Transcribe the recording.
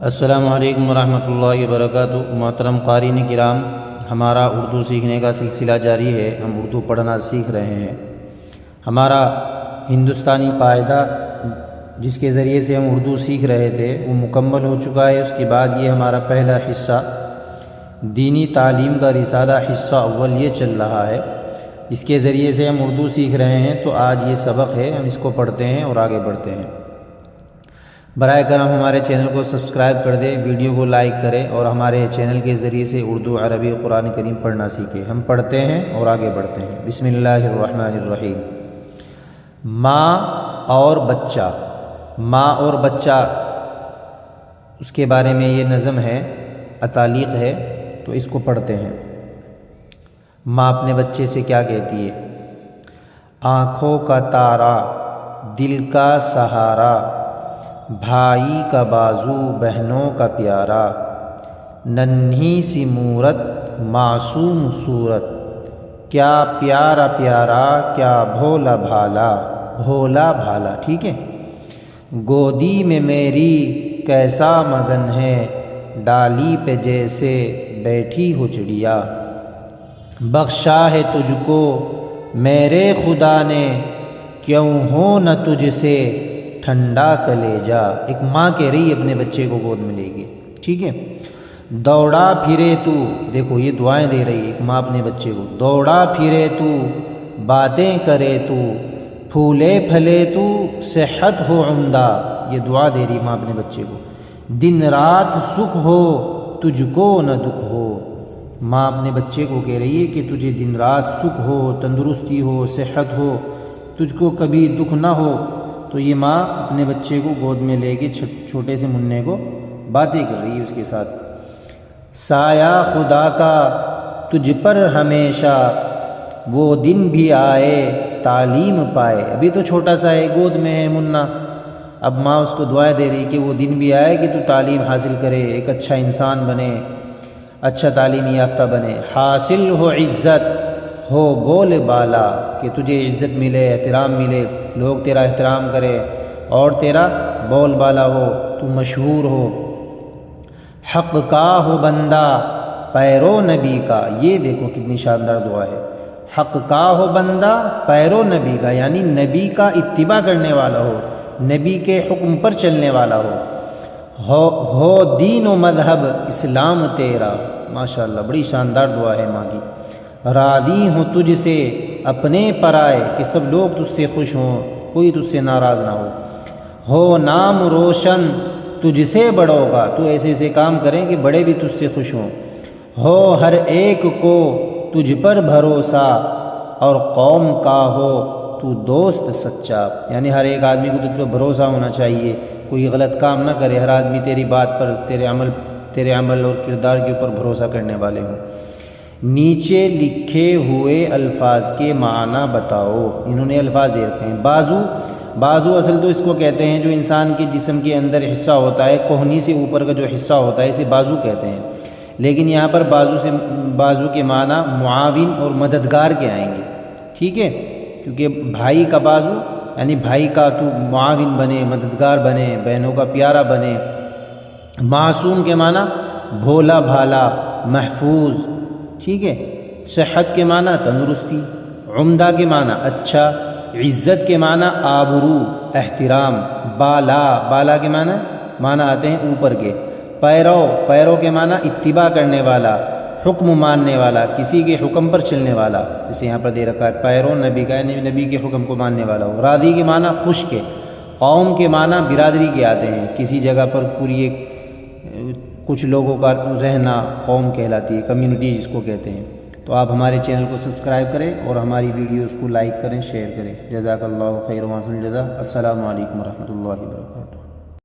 السلام علیکم ورحمۃ اللہ وبرکاتہ۔ محترم قارئین کرام، ہمارا اردو سیکھنے کا سلسلہ جاری ہے۔ ہم اردو پڑھنا سیکھ رہے ہیں۔ ہمارا ہندوستانی قاعدہ جس کے ذریعے سے ہم اردو سیکھ رہے تھے وہ مکمل ہو چکا ہے۔ اس کے بعد یہ ہمارا پہلا حصہ دینی تعلیم کا رسالہ حصہ اول یہ چل رہا ہے۔ اس کے ذریعے سے ہم اردو سیکھ رہے ہیں، تو آج یہ سبق ہے، ہم اس کو پڑھتے ہیں اور آگے بڑھتے ہیں۔ برائے کرم ہمارے چینل کو سبسکرائب کر دیں، ویڈیو کو لائک کریں اور ہمارے چینل کے ذریعے سے اردو، عربی اور قرآن کریم پڑھنا سیکھیں۔ ہم پڑھتے ہیں اور آگے بڑھتے ہیں۔ بسم اللہ الرحمن الرحیم۔ ماں اور بچہ، ماں اور بچہ، اس کے بارے میں یہ نظم ہے، اتالیق ہے، تو اس کو پڑھتے ہیں۔ ماں اپنے بچے سے کیا کہتی ہے؟ آنکھوں کا تارا، دل کا سہارا، بھائی کا بازو، بہنوں کا پیارا، ننھی سی مورت، معصوم صورت، کیا پیارا پیارا، کیا بھولا بھالا، بھولا بھالا، ٹھیک ہے۔ گودی میں میری کیسا مگن ہے، ڈالی پہ جیسے بیٹھی ہو چڑیا، بخشا ہے تجھ کو میرے خدا نے، کیوں ہو نہ تجھ سے ٹھنڈا کلیجا۔ ایک ماں کہہ رہی ہے اپنے بچے کو گود میں لے کے، ٹھیک ہے۔ دوڑا پھرے تو، دیکھو یہ دعائیں دے رہی ہے ایک ماں اپنے بچے کو۔ دوڑا پھرے تو، باتیں کرے تو، پھولے پھلے تو، صحت ہو عمدہ، یہ دعا دے رہی ماں اپنے بچے کو۔ دن رات سکھ ہو، تجھ کو نہ دکھ ہو۔ ماں اپنے بچے کو کہہ رہی ہے کہ تجھے دن رات سکھ ہو، تندرستی ہو، صحت ہو، تجھ کو کبھی دکھ نہ ہو۔ تو یہ ماں اپنے بچے کو گود میں لے کے چھوٹے سے منع کو باتیں کر رہی ہے اس کے ساتھ۔ سایہ خدا کا تجھ پر ہمیشہ، وہ دن بھی آئے تعلیم پائے۔ ابھی تو چھوٹا سا ہے، گود میں ہے منا، اب ماں اس کو دعائیں دے رہی کہ وہ دن بھی آئے کہ تو تعلیم حاصل کرے، ایک اچھا انسان بنے، اچھا تعلیمی یافتہ بنے۔ حاصل ہو عزت، ہو بول بالا، کہ تجھے عزت ملے، احترام ملے، لوگ تیرا احترام کرے اور تیرا بول بالا ہو، تو مشہور ہو۔ حق کا ہو بندہ، پیرو نبی کا، یہ دیکھو کتنی شاندار دعا ہے۔ حق کا ہو بندہ، پیرو نبی کا، یعنی نبی کا اتباع کرنے والا ہو، نبی کے حکم پر چلنے والا ہو دین و مذہب اسلام تیرا۔ ماشاءاللہ بڑی شاندار دعا ہے ماں کی۔ راضی ہوں تجھ سے اپنے پرائے، کہ سب لوگ تجھ سے خوش ہوں، کوئی تجھ سے ناراض نہ ہو نام روشن تجھ سے بڑوں کا، تو ایسے ایسے کام کریں کہ بڑے بھی تجھ سے خوش ہوں۔ ہو ہر ایک کو تجھ پر بھروسہ، اور قوم کا ہو تو دوست سچا، یعنی ہر ایک آدمی کو تجھ پر بھروسہ ہونا چاہیے، کوئی غلط کام نہ کرے، ہر آدمی تیری بات پر، تیرے عمل اور کردار کے اوپر بھروسہ کرنے والے ہوں۔ نیچے لکھے ہوئے الفاظ کے معنی بتاؤ۔ انہوں نے الفاظ دے رکھے ہیں۔ بازو اصل تو اس کو کہتے ہیں جو انسان کے جسم کے اندر حصہ ہوتا ہے، کوہنی سے اوپر کا جو حصہ ہوتا ہے اسے بازو کہتے ہیں، لیکن یہاں پر بازو کے معنی معاون اور مددگار کے آئیں گے، ٹھیک ہے، کیونکہ بھائی کا بازو یعنی بھائی کا تو معاون بنے، مددگار بنے، بہنوں کا پیارا بنے۔ معصوم کے معنی بھولا بھالا، محفوظ، ٹھیک ہے۔ صحت کے معنی تندرستی، عمدہ کے معنی اچھا، عزت کے معنی آبرو، احترام، بالا کے معنی آتے ہیں اوپر کے۔ پیرو کے معنی اتباع کرنے والا، حکم ماننے والا، کسی کے حکم پر چلنے والا، جسے یہاں پر دے رکھا ہے پیرو نبی کا، یعنی نبی کے حکم کو ماننے والا ہو۔ راضی کے معنی خوش کے۔ قوم کے معنی برادری کے آتے ہیں، کسی جگہ پر پوری ایک کچھ لوگوں کا رہنا قوم کہلاتی ہے، کمیونٹی جس کو کہتے ہیں۔ تو آپ ہمارے چینل کو سبسکرائب کریں اور ہماری ویڈیوز کو لائک کریں، شیئر کریں۔ جزاک اللہ خیر و احسن الجزا۔ السلام علیکم ورحمۃ اللہ وبرکاتہ۔